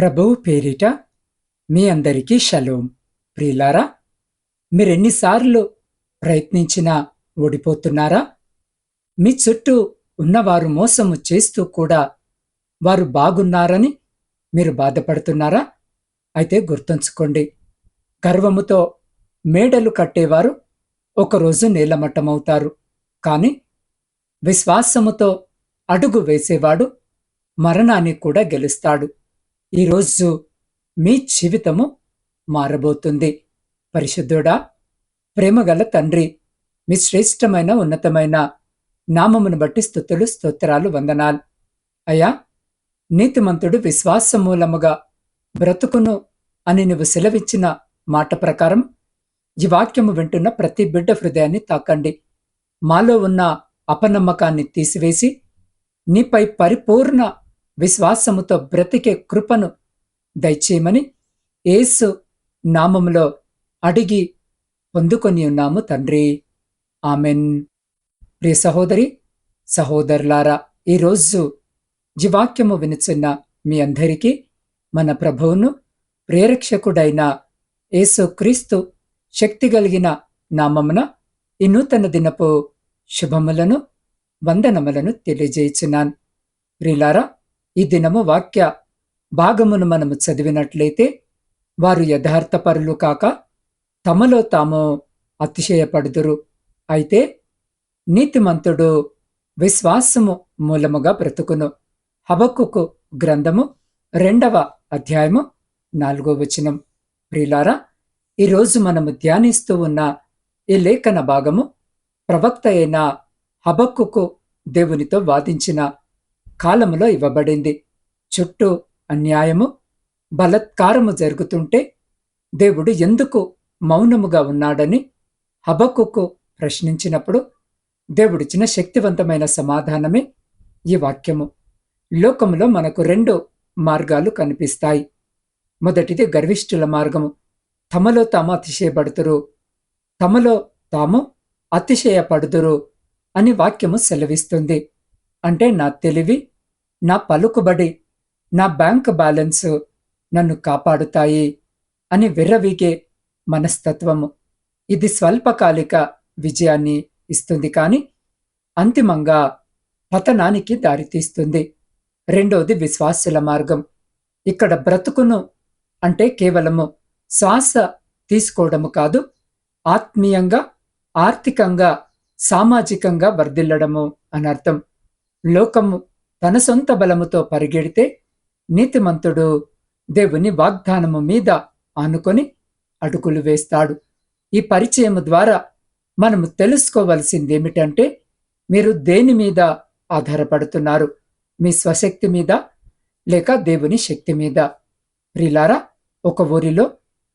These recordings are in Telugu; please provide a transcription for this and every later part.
ప్రభువు పేరిట మీ అందరికీ షలోం. ప్రియులారా, మీరెన్నిసార్లు ప్రయత్నించినా ఓడిపోతున్నారా? మీ చుట్టూ ఉన్నవారు మోసము చేస్తూ కూడా వారు బాగున్నారని మీరు బాధపడుతున్నారా? అయితే గుర్తుంచుకోండి, గర్వముతో మేడలు కట్టేవారు ఒకరోజు నేలమట్టమవుతారు. కాని విశ్వాసముతో అడుగు వేసేవాడు మరణాన్ని కూడా గెలుస్తాడు. ఈరోజు మీ జీవితము మారబోతుంది. పరిశుద్ధుడా, ప్రేమగల తండ్రి, మీ శ్రేష్టమైన ఉన్నతమైన నామమును బట్టి స్తుతులు, స్తోత్రాలు, వందనాలు. అయ్యా, నీతిమంతుడు విశ్వాసమూలముగా బ్రతుకును అని నువ్వు సెలవిచ్చిన మాట ప్రకారం ఈ వాక్యము వింటున్న ప్రతి బిడ్డ హృదయాన్ని తాకండి. మాలో ఉన్న అపనమ్మకాన్ని తీసివేసి నీపై పరిపూర్ణ విశ్వాసముతో బ్రతికే కృపను దయచేయమని యేసు నామములో అడిగి పొందుకొని ఉన్నాము తండ్రి. ఆమెన్. ప్రియ సహోదరి, సహోదరులారా, ఈరోజు జీవాక్యము వినుచున్న మీ అందరికీ మన ప్రభువును ప్రేరక్షకుడైన యేసు క్రీస్తు శక్తి కలిగిన నామమున ఈ నూతన దినపు శుభములను, వందనములను తెలియజేయుచున్నాను. ప్రియులారా, ఈ దినము వాక్య భాగమును మనము చదివినట్లయితే, వారు యథార్థపరులు కాక తమలో తాము అతిశయపడుదురు, అయితే నీతిమంతుడు విశ్వాసము మూలముగా బ్రతుకును. హబక్కుకు గ్రంథము 2వ అధ్యాయము 4వ వచనం. ప్రియులారా, ఈరోజు మనము ధ్యానిస్తూ ఉన్న ఈ లేఖన భాగము ప్రవక్త అయిన హబక్కుకు దేవునితో వాదించిన కాలములో ఇవ్వబడింది. చుట్టూ అన్యాయము, బలత్కారము జరుగుతుంటే దేవుడు ఎందుకు మౌనముగా ఉన్నాడని హబక్కుకు ప్రశ్నించినప్పుడు దేవుడిచ్చిన శక్తివంతమైన సమాధానమే ఈ వాక్యము. లోకములో మనకు 2 మార్గాలు కనిపిస్తాయి. మొదటిది గర్విష్ఠుల మార్గము. తమలో తాము అతిశయపడుతురు, తమలో తాము అతిశయపడుదురు అని వాక్యము సెలవిస్తుంది. అంటే నా తెలివి, నా పలుకుబడి, నా బ్యాంక్ బ్యాలెన్స్ నన్ను కాపాడుతాయి అని విర్రవీగే మనస్తత్వము. ఇది స్వల్పకాలిక విజయాన్ని ఇస్తుంది, కానీ అంతిమంగా పతనానికి దారితీస్తుంది. రెండోది విశ్వాసుల మార్గం. ఇక్కడ బ్రతుకును అంటే కేవలము శ్వాస తీసుకోవడము కాదు, ఆత్మీయంగా, ఆర్థికంగా, సామాజికంగా వర్ధిల్లడము అనర్థం. లోకము తన సొంత బలముతో పరిగెడితే నీతిమంతుడు దేవుని వాగ్దానము మీద ఆనుకొని అడుగులు వేస్తాడు. ఈ పరిచయము ద్వారా మనము తెలుసుకోవలసిందేమిటంటే, మీరు దేని మీద ఆధారపడుతున్నారు? మీ స్వశక్తి మీద లేక దేవుని శక్తి మీద? ప్రియులారా, ఒక ఊరిలో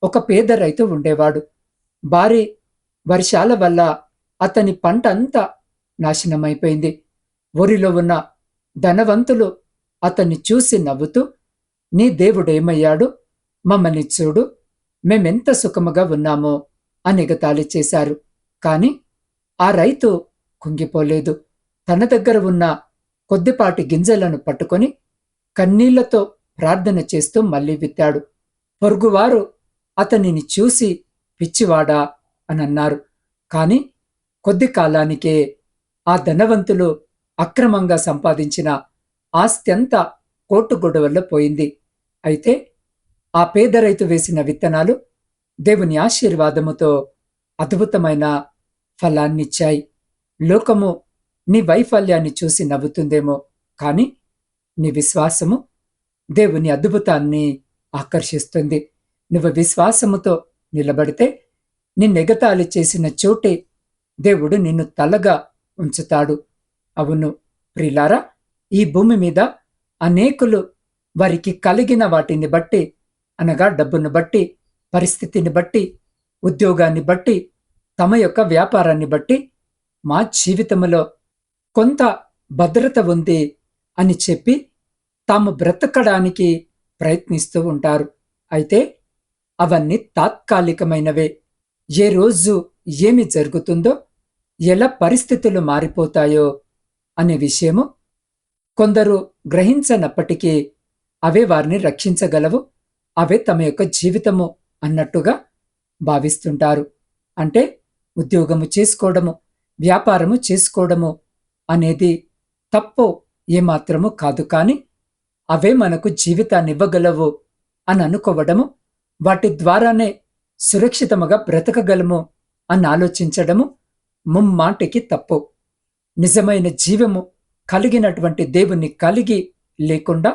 ఒక పేద రైతు ఉండేవాడు. భారీ వర్షాల వల్ల అతని పంట అంతా నాశనమైపోయింది. ఊరిలో ఉన్న ధనవంతులు అతన్ని చూసి నవ్వుతూ, నీ దేవుడేమయ్యాడు? మమ్మల్ని చూడు, మేమెంత సుఖముగా ఉన్నామో అని ఎగతాళి చేశారు. కాని ఆ రైతు కుంగిపోలేదు. తన దగ్గర ఉన్న కొద్దిపాటి గింజలను పట్టుకొని కన్నీళ్లతో ప్రార్థన చేస్తూ మళ్లీ విత్తాడు. పొరుగువారు అతనిని చూసి పిచ్చివాడా అని అన్నారు. కాని కొద్ది కాలానికే ఆ ధనవంతులు అక్రమంగా సంపాదించిన ఆస్తి అంతా కోర్టు గొడవల్లో పోయింది. అయితే ఆ పేద రైతు వేసిన విత్తనాలు దేవుని ఆశీర్వాదముతో అద్భుతమైన ఫలాన్నిచ్చాయి. లోకము నీ వైఫల్యాన్ని చూసి నవ్వుతుందేమో, కాని నీ విశ్వాసము దేవుని అద్భుతాన్ని ఆకర్షిస్తుంది. నువ్వు విశ్వాసముతో నిలబడితే నిన్నెగతాళి చేసిన చోటే దేవుడు నిన్ను తలగా ఉంచుతాడు. అవును ప్రియులారా, ఈ భూమి మీద అనేకులు వారికి కలిగిన వాటిని బట్టి, అనగా డబ్బును బట్టి, పరిస్థితిని బట్టి, ఉద్యోగాన్ని బట్టి, తమ యొక్క వ్యాపారాన్ని బట్టి, మా జీవితంలో కొంత భద్రత ఉంది అని చెప్పి తాము బ్రతకడానికి ప్రయత్నిస్తూ ఉంటారు. అయితే అవన్నీ తాత్కాలికమైనవే. ఏ రోజు ఏమి జరుగుతుందో, ఎలా పరిస్థితులు మారిపోతాయో అనే విషయము కొందరు గ్రహించనప్పటికీ అవే వారిని రక్షించగలవు, అవే తమ యొక్క జీవితము అన్నట్టుగా భావిస్తుంటారు. అంటే ఉద్యోగము చేసుకోవడము, వ్యాపారము చేసుకోవడము అనేది తప్పో ఏమాత్రము కాదు, కానీ అవే మనకు జీవితాన్ని ఇవ్వగలవు అని అనుకోవడము, వాటి ద్వారానే సురక్షితముగా బ్రతకగలము అని ఆలోచించడము ముమ్మాటికి తప్పు. నిజమైన జీవము కలిగినటువంటి దేవుణ్ణి కలిగి లేకుండా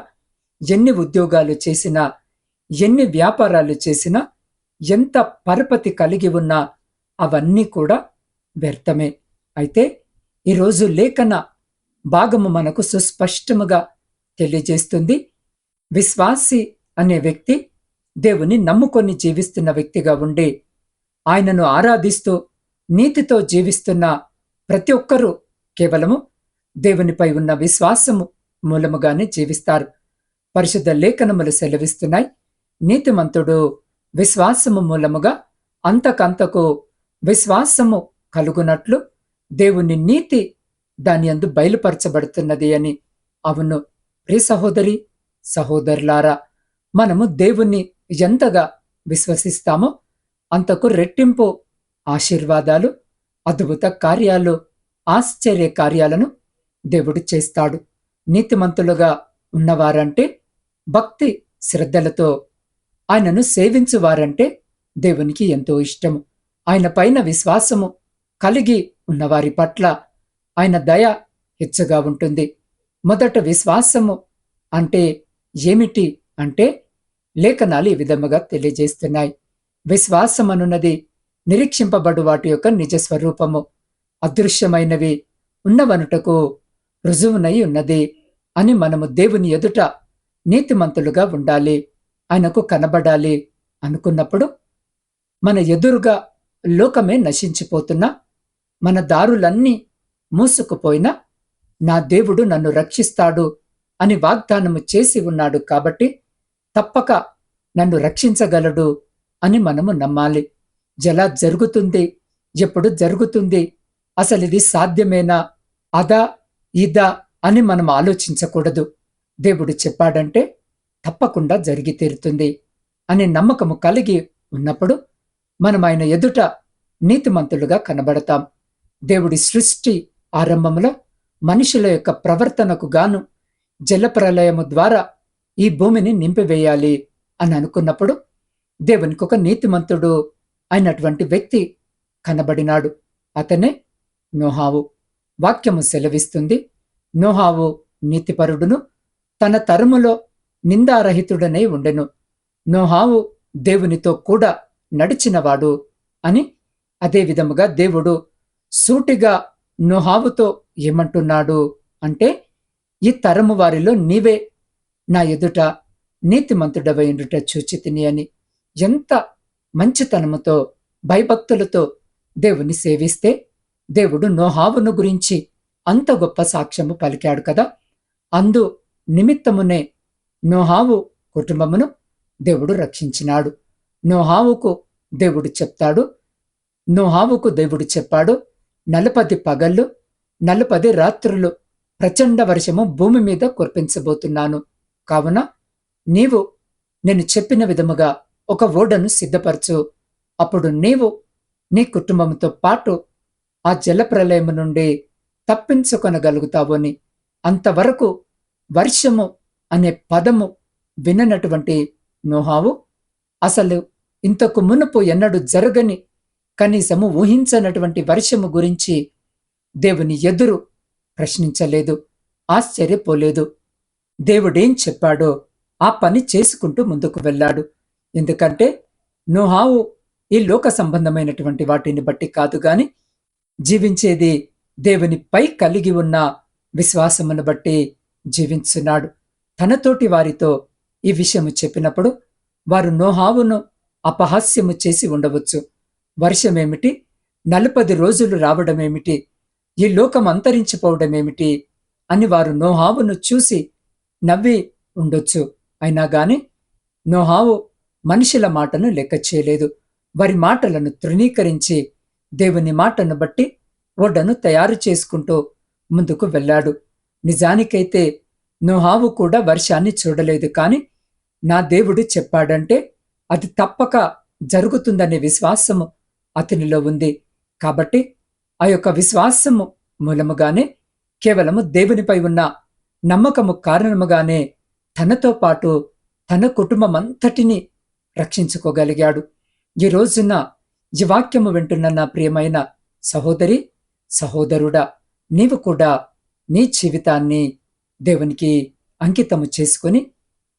ఎన్ని ఉద్యోగాలు చేసినా, ఎన్ని వ్యాపారాలు చేసినా, ఎంత పరపతి కలిగి ఉన్నా అవన్నీ కూడా వ్యర్థమే. అయితే ఈరోజు లేఖన భాగము మనకు సుస్పష్టముగా తెలియజేస్తుంది, విశ్వాసి అనే వ్యక్తి దేవుని నమ్ముకొని జీవిస్తున్న వ్యక్తిగా ఉండి ఆయనను ఆరాధిస్తూ నీతితో జీవిస్తున్న ప్రతి ఒక్కరూ కేవలము దేవునిపై ఉన్న విశ్వాసము మూలముగానే జీవిస్తారు. పరిశుద్ధ లేఖనములు సెలవిస్తున్నాయి, నీతిమంతుడు విశ్వాసము మూలముగా అంతకంతకు విశ్వాసము కలుగునట్లు దేవుని నీతి దాని యందు బయలుపరచబడుతున్నది అని. అవును ప్రియ సహోదరి సహోదరులారా, మనము దేవుణ్ణి ఎంతగా విశ్వసిస్తామో అంతకు రెట్టింపు ఆశీర్వాదాలు, అద్భుత కార్యాలు, ఆశ్చర్య కార్యాలను దేవుడు చేస్తాడు. నీతిమంతులుగా ఉన్నవారంటే, భక్తి శ్రద్ధలతో ఆయనను సేవించువారంటే దేవునికి ఎంతో ఇష్టము. ఆయన పైన విశ్వాసము కలిగి ఉన్నవారి పట్ల ఆయన దయ హెచ్చుగా ఉంటుంది. మొదట విశ్వాసము అంటే ఏమిటి అంటే, లేఖనాలు ఈ విధముగా తెలియజేస్తున్నాయి, విశ్వాసమనున్నది నిరీక్షింపబడు వాటి యొక్క నిజస్వరూపము, అదృశ్యమైనవి ఉన్నవనుటకు రుజువునై ఉన్నది అని. మనము దేవుని ఎదుట నీతిమంతులుగా ఉండాలి, ఆయనకు కనబడాలి అనుకున్నప్పుడు మన ఎదురుగా లోకమే నశించిపోతున్నా, మన దారులన్నీ మూసుకుపోయినా నా దేవుడు నన్ను రక్షిస్తాడు అని వాగ్దానము చేసి ఉన్నాడు కాబట్టి తప్పక నన్ను రక్షించగలడు అని మనము నమ్మాలి. ఎలా జరుగుతుంది, ఎప్పుడు జరుగుతుంది, అసలు ఇది సాధ్యమేనా, అదా ఇదా అని మనం ఆలోచించకూడదు. దేవుడు చెప్పాడంటే తప్పకుండా జరిగి తీరుతుంది అనే నమ్మకము కలిగి ఉన్నప్పుడు మనం ఆయన ఎదుట నీతిమంతులుగా కనబడతాం. దేవుడి సృష్టి ఆరంభంలో మనుషుల యొక్క ప్రవర్తనకు గాను జలప్రలయము ద్వారా ఈ భూమిని నింపివేయాలి అని అనుకున్నప్పుడు దేవునికి ఒక నీతిమంతుడు అయినటువంటి వ్యక్తి కనబడినాడు. అతనే నోహావు. వాక్యము సెలవిస్తుంది, నోహావు నీతిపరుడును తన తరములో నిందారహితుడనై ఉండెను. నోహావు దేవునితో కూడా నడిచినవాడు అని. అదే విధముగా దేవుడు సూటిగా నోహావుతో ఏమంటున్నాడు అంటే, ఈ తరము వారిలో నీవే నా ఎదుట నీతిమంతుడవై ఉండుట చూచితిని అని. ఎంత మంచితనముతో భయభక్తులతో దేవుని సేవిస్తే దేవుడు నోహావును గురించి అంత గొప్ప సాక్ష్యము పలికాడు కదా. అందు నిమిత్తమునే నోహావు కుటుంబమును దేవుడు రక్షించినాడు. నోహావుకు దేవుడు చెప్పాడు, 40 పగళ్ళు 40 రాత్రులు ప్రచండ వర్షము భూమి మీద కురిపించబోతున్నాను. కావున నీవు నేను చెప్పిన విధముగా ఒక ఓడను సిద్ధపరచు. అప్పుడు నీవు నీ కుటుంబంతో పాటు ఆ జలప్రలయము నుండి తప్పించుకొనగలుగుతావు అని. అంతవరకు వర్షము అనే పదము విననటువంటి నోహావు అసలు ఇంతకు మునుపు ఎన్నడూ జరగని, కనీసము ఊహించనటువంటి వర్షము గురించి దేవుని ఎదురు ప్రశ్నించలేదు, ఆశ్చర్యపోలేదు. దేవుడేం చెప్పాడో ఆ పని చేసుకుంటూ ముందుకు వెళ్ళాడు. ఎందుకంటే నోహావు ఈ లోక సంబంధమైనటువంటి వాటిని బట్టి కాదు గాని జీవించేది దేవునిపై కలిగి ఉన్న విశ్వాసమును బట్టి జీవించున్నాడు. తనతోటి వారితో ఈ విషయము చెప్పినప్పుడు వారు నోహావును అపహాస్యము చేసి ఉండవచ్చు. వర్షమేమిటి, 40 రోజులు రావడమేమిటి, ఈ లోకం అంతరించిపోవడమేమిటి అని వారు నోహావును చూసి నవ్వి ఉండొచ్చు. అయినా గాని నోహావు మనుషుల మాటను లెక్క చేయలేదు. వారి మాటలను తృణీకరించి దేవుని మాటను బట్టి ఓడను తయారు చేసుకుంటూ ముందుకు వెళ్ళాడు. నిజానికైతే నోహావు కూడా వర్షాన్ని చూడలేదు, కాని నా దేవుడు చెప్పాడంటే అది తప్పక జరుగుతుందనే విశ్వాసము అతనిలో ఉంది. కాబట్టి ఆ యొక్క విశ్వాసము మూలముగానే, కేవలము దేవునిపై ఉన్న నమ్మకము కారణముగానే తనతో పాటు తన కుటుంబమంతటిని రక్షించుకోగలిగాడు. ఈ రోజున ఈ వాక్యము వింటున్న నా ప్రియమైన సహోదరి, సహోదరుడా, నీవు కూడా నీ జీవితాన్ని దేవునికి అంకితము చేసుకుని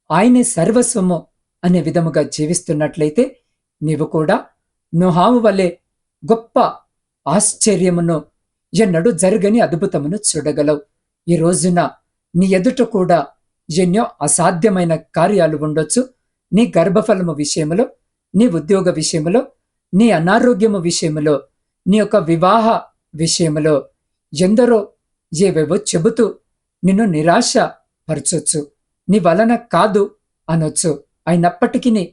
ఆయనే సర్వస్వము అనే విధముగా జీవిస్తున్నట్లయితే నీవు కూడా నోహావు వలె గొప్ప ఆశ్చర్యమును, ఎన్నడూ జరగని అద్భుతమును చూడగలవు. ఈ రోజున నీ ఎదుట కూడా ఎన్నో అసాధ్యమైన కార్యాలు ఉండొచ్చు. నీ గర్భఫలము విషయములో, నీ ఉద్యోగ విషయములో, నీ అనారోగ్యము విషయములో, నీ యొక్క వివాహ విషయములో ఎందరో ఏవేవో చెబుతూ నిన్ను నిరాశ పరచొచ్చు. నీ వలన కాదు అనొచ్చు. అయినప్పటికీ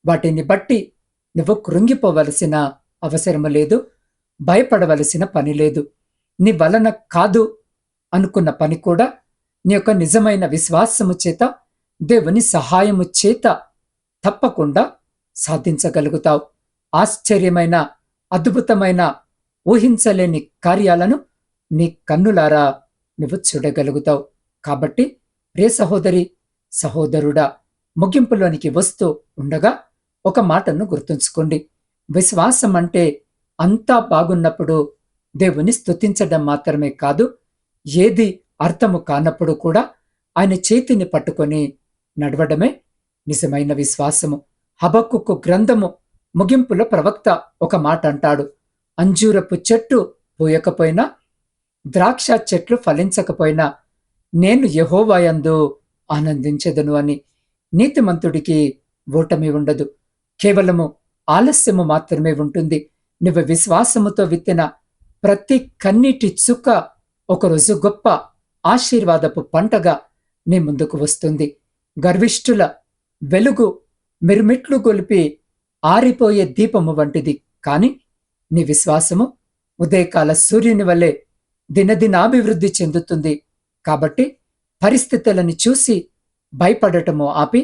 వాటిని బట్టి నువ్వు కృంగిపోవలసిన అవసరము లేదు, భయపడవలసిన పని లేదు. నీ వలన కాదు అనుకున్న పని కూడా నీ యొక్క నిజమైన విశ్వాసము చేత, దేవుని సహాయము చేత తప్పకుండా సాధించగలుగుతావు. ఆశ్చర్యమైన, అద్భుతమైన, ఊహించలేని కార్యాలను నీ కన్నులారా నువ్వు చూడగలుగుతావు. కాబట్టి ప్రియ సహోదరి, సహోదరుడా, ముగింపులోనికి వస్తూ ఉండగా ఒక మాటను గుర్తుంచుకోండి. విశ్వాసం అంటే అంతా బాగున్నప్పుడు దేవుని స్తుతించడం మాత్రమే కాదు, ఏది అర్థము కానప్పుడు కూడా ఆయన చేతిని పట్టుకొని నడవడమే నిజమైన విశ్వాసము. హబక్కుకు గ్రంథము ముగింపులో ప్రవక్త ఒక మాట అంటాడు, అంజూరపు చెట్టు పూయకపోయినా, ద్రాక్ష చెట్లు ఫలించకపోయినా నేను యెహోవాయందు ఆనందించెదను అని. నీతిమంతుడికి ఓటమి ఉండదు, కేవలము ఆలస్యము మాత్రమే ఉంటుంది. నువ్వు విశ్వాసముతో విత్తిన ప్రతి కన్నీటి చుక్క ఒకరోజు గొప్ప ఆశీర్వాదపు పంటగా నీ ముందుకు వస్తుంది. గర్విష్ఠుల వెలుగు మిరుమిట్లు గొలిపి ఆరిపోయే దీపము వంటిది, కాని నీ విశ్వాసము ఉదయకాల సూర్యుని వలె దినదినాభివృద్ధి చెందుతుంది. కాబట్టి పరిస్థితులను చూసి భయపడటము ఆపి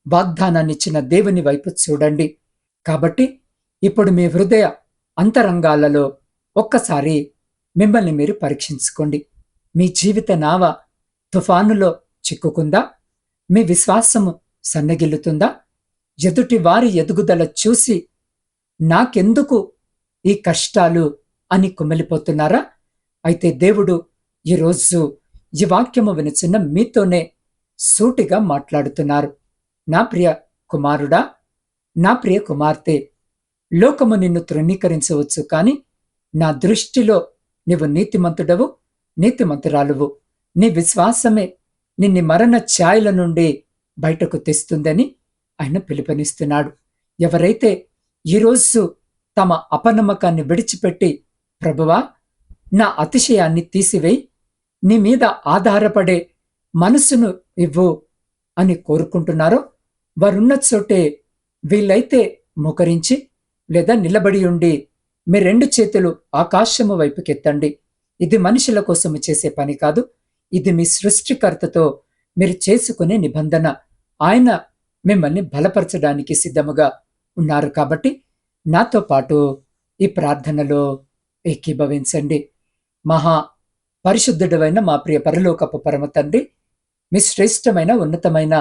వాగ్దానాన్నిచ్చిన దేవుని వైపు చూడండి. కాబట్టి ఇప్పుడు మీ హృదయ అంతరంగాలలో ఒక్కసారి మిమ్మల్ని మీరు పరీక్షించుకోండి. మీ జీవిత నావ తుఫానులో చిక్కుకుందా? మీ విశ్వాసము సన్నగిల్లుతుందా? ఎదుటి వారి ఎదుగుదల చూసి నాకెందుకు ఈ కష్టాలు అని కుమిలిపోతున్నారా? అయితే దేవుడు ఈరోజు ఈ వాక్యము వినుచున్న మీతోనే సూటిగా మాట్లాడుతున్నారు. నా ప్రియ కుమారుడా, నా ప్రియ కుమార్తె, లోకము నిన్ను తృణీకరించవచ్చు, కాని నా దృష్టిలో నీవు నీతిమంతుడవు, నీతిమంతురాలువు. నీ విశ్వాసమే నిన్ను మరణ ఛాయల నుండి బయటకు తెస్తుందని ఆయన పిలుపునిస్తున్నాడు. ఎవరైతే ఈరోజు తమ అపనమ్మకాన్ని విడిచిపెట్టి, ప్రభువా నా అతిశయాన్ని తీసివేయి, నీ మీద ఆధారపడే మనసును ఇవ్వు అని కోరుకుంటున్నారో వారున్న చోటే వీళ్ళైతే మోకరించి లేదా నిలబడి ఉండి మీ రెండు చేతులు ఆకాశము వైపుకెత్తండి. ఇది మనుషుల కోసము చేసే పని కాదు, ఇది మీ సృష్టికర్తతో మీరు చేసుకునే నిబంధన. ఆయన మిమ్మల్ని బలపరచడానికి సిద్ధముగా ఉన్నారు. కాబట్టి నాతో పాటు ఈ ప్రార్థనలో ఏకీభవించండి. మహా పరిశుద్ధుడైన మా ప్రియ పరలోకపు పరమ తండ్రి, మీ శ్రేష్టమైన, ఉన్నతమైన,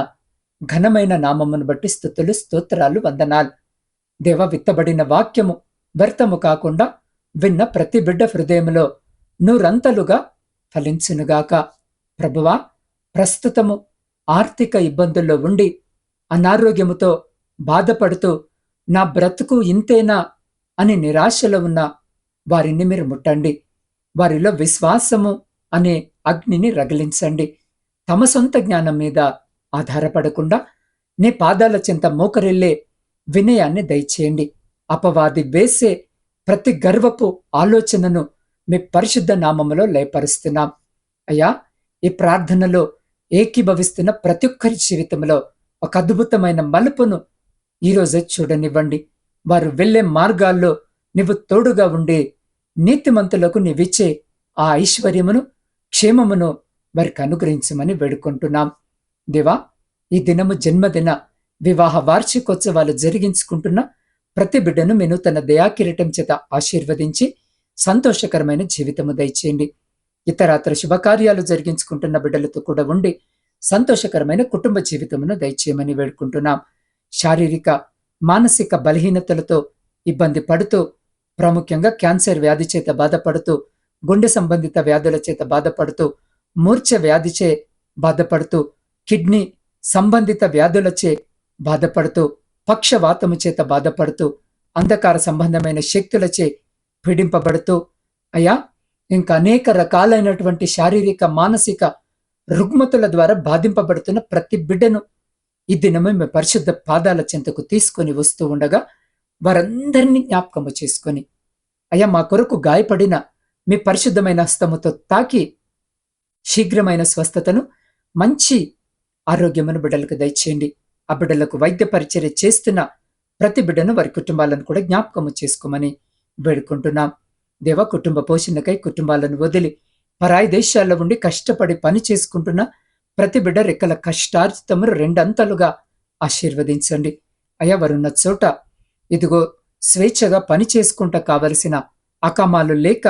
ఘనమైన నామమును బట్టి స్తుతులు, స్తోత్రాలు, వందనాలు. దేవ, విత్తబడిన వాక్యము వ్యర్థము కాకుండా విన్న ప్రతి బిడ్డ హృదయములో నూరంతలుగా ఫలించునుగాక. ప్రభువా, ప్రస్తుతము ఆర్థిక ఇబ్బందుల్లో ఉండి అనారోగ్యముతో బాధపడుతూ నా బ్రతుకు ఇంతేనా అని నిరాశలో ఉన్న వారిని మీరు ముట్టండి. వారిలో విశ్వాసము అనే అగ్నిని రగిలించండి. తమ సొంత జ్ఞానం మీద ఆధారపడకుండా నీ పాదాల చెంత మోకరిల్లే వినయాన్ని దయచేయండి. అపవాది వేసే ప్రతి గర్వపు ఆలోచనను మీ పరిశుద్ధ నామములో లయపరుస్తున్నాం. అయ్యా, ఈ ప్రార్థనలో ఏకీభవిస్తున్న ప్రతి ఒక్కరి జీవితంలో ఒక అద్భుతమైన మలుపును ఈరోజే చూడనివ్వండి. వారు వెళ్లే మార్గాల్లో నీవు తోడుగా ఉండి నీతిమంతులకు నీవిచ్చే ఆ ఐశ్వర్యమును, క్షేమమును వారికి అనుగ్రహించమని వేడుకుంటున్నాం. దేవా, ఈ దినము జన్మదిన వివాహ వార్షికోత్సవాలు జరిగించుకుంటున్న ప్రతి బిడ్డను మీ నూతన దయాకిరీటం చేత ఆశీర్వదించి సంతోషకరమైన జీవితము దయచేయండి. ఇతరాతర శుభకార్యాలు జరిగించుకుంటున్న బిడ్డలతో కూడా ఉండి సంతోషకరమైన కుటుంబ జీవితమును దయచేయమని వేడుకుంటున్నాం. శారీరక మానసిక బలహీనతలతో ఇబ్బంది పడుతూ, ప్రాముఖ్యంగా క్యాన్సర్ వ్యాధి చేత బాధపడుతూ, గుండె సంబంధిత వ్యాధుల చేత బాధపడుతూ, మూర్ఛ వ్యాధిచే బాధపడుతూ, కిడ్నీ సంబంధిత వ్యాధులచే బాధపడుతూ, పక్షవాతము చేత బాధపడుతూ, అంధకార సంబంధమైన శక్తులచే పీడింపబడుతూ, అయ్యా ఇంకా అనేక రకాలైనటువంటి శారీరక మానసిక రుగ్మతుల ద్వారా బాధింపబడుతున్న ప్రతి బిడ్డను ఈ దినమే మీ పరిశుద్ధ పాదాల చెంతకు తీసుకొని వస్తూ ఉండగా వారందరినీ జ్ఞాపకము చేసుకొని, అయ్యా మా కొరకు గాయపడిన మీ పరిశుద్ధమైన హస్తముతో తాకి శీఘ్రమైన స్వస్థతను, మంచి ఆరోగ్యమును బిడ్డలకు దయచేయండి. ఆ బిడ్డలకు వైద్య పరిచర్య చేస్తున్న ప్రతి బిడ్డను, వారి కుటుంబాలను కూడా జ్ఞాపకము చేసుకోమని వేడుకుంటున్నాం. దేవ, కుటుంబ పోషణకై కుటుంబాలను వదిలి పరాయి దేశాల్లో ఉండి కష్టపడి పని చేసుకుంటున్న ప్రతి బిడ్డ రెక్కల కష్టార్జితమును రెండంతలుగా ఆశీర్వదించండి. అయ్యా, వారున్న చోట ఇదిగో స్వేచ్ఛగా పని చేసుకుంటా కావలసిన అకామాలు లేక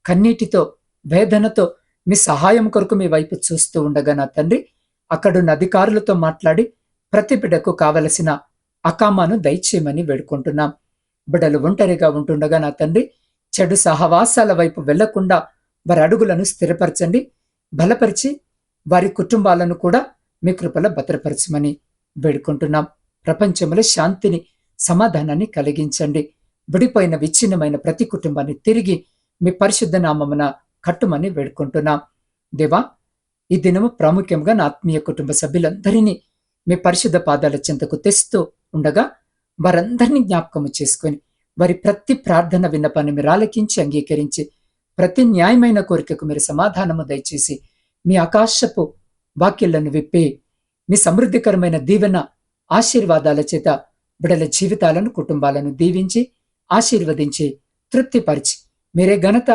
కన్నీటితో వేదనతో మీ సహాయం కొరకు మీ వైపు చూస్తూ ఉండగా నా తండ్రి, అక్కడున్న అధికారులతో మాట్లాడి ప్రతి బిడ్డకు కావలసిన అకామాను దయచేయమని వేడుకుంటున్నాం. బిడ్డలు ఒంటరిగా ఉంటుండగా నా తండ్రి, చెడు సహవాసాల వైపు వెళ్లకుండా వారి అడుగులను స్థిరపరచండి, బలపరిచి వారి కుటుంబాలను కూడా మీ కృపలో భద్రపరచమని వేడుకుంటున్నాం. ప్రపంచంలో శాంతిని, సమాధానాన్ని కలిగించండి. విడిపోయిన విచ్ఛిన్నమైన ప్రతి కుటుంబాన్ని తిరిగి మీ పరిశుద్ధ నామమున కట్టుమని వేడుకుంటున్నాం. దేవా, ఈ దినము ప్రాముఖ్యంగా నా ఆత్మీయ కుటుంబ సభ్యులందరినీ మీ పరిశుద్ధ పాదాల చెంతకు తెస్తూ ఉండగా వారందరినీ జ్ఞాపకము చేసుకొని వారి ప్రతి ప్రార్థన విన్నపాన్ని మీరు ఆలకించి అంగీకరించి ప్రతి న్యాయమైన కోరికకు మీరు సమాధానము దయచేసి మీ ఆకాశపు వాక్యలను విప్పి మీ సమృద్ధికరమైన దీవెన ఆశీర్వాదాల చేత బిడల జీవితాలను, కుటుంబాలను దీవించి ఆశీర్వదించి తృప్తిపరిచి మీరే ఘనత,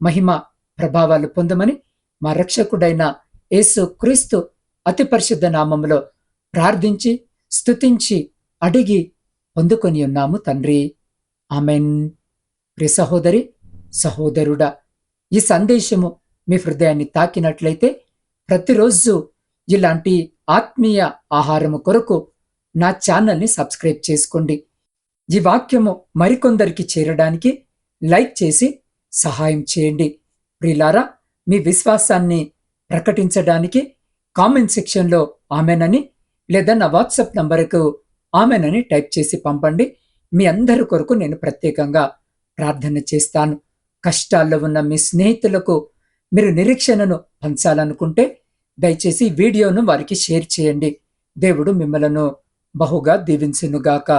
మహిమ, ప్రభావాలు పొందమని మా రక్షకుడైన యేసు క్రీస్తు అతి పరిశుద్ధ నామములో ప్రార్థించి స్తుతించి అడిగి పొందుకొని ఉన్నాము తండ్రి. ఆమెన్. ప్రియ సహోదరి, సహోదరుడా, ఈ సందేశము మీ హృదయాన్ని తాకినట్లయితే ప్రతిరోజు ఇలాంటి ఆత్మీయ ఆహారము కొరకు నా ఛానల్ని సబ్స్క్రైబ్ చేసుకోండి. ఈ వాక్యము మరికొందరికి చేరడానికి లైక్ చేసి సహాయం చేయండి. ప్రియులారా, మీ విశ్వాసాన్ని ప్రకటించడానికి కామెంట్ సెక్షన్లో ఆమెనని లేదా నా వాట్సాప్ నంబర్కు ఆమెనని టైప్ చేసి పంపండి. మీ అందరి కొరకు నేను ప్రత్యేకంగా ప్రార్థన చేస్తాను. కష్టాల్లో ఉన్న మీ స్నేహితులకు మీరు నిరీక్షణను పంచాలనుకుంటే దయచేసి వీడియోను వారికి షేర్ చేయండి. దేవుడు మిమ్మలను బహుగా దీవించునుగాక.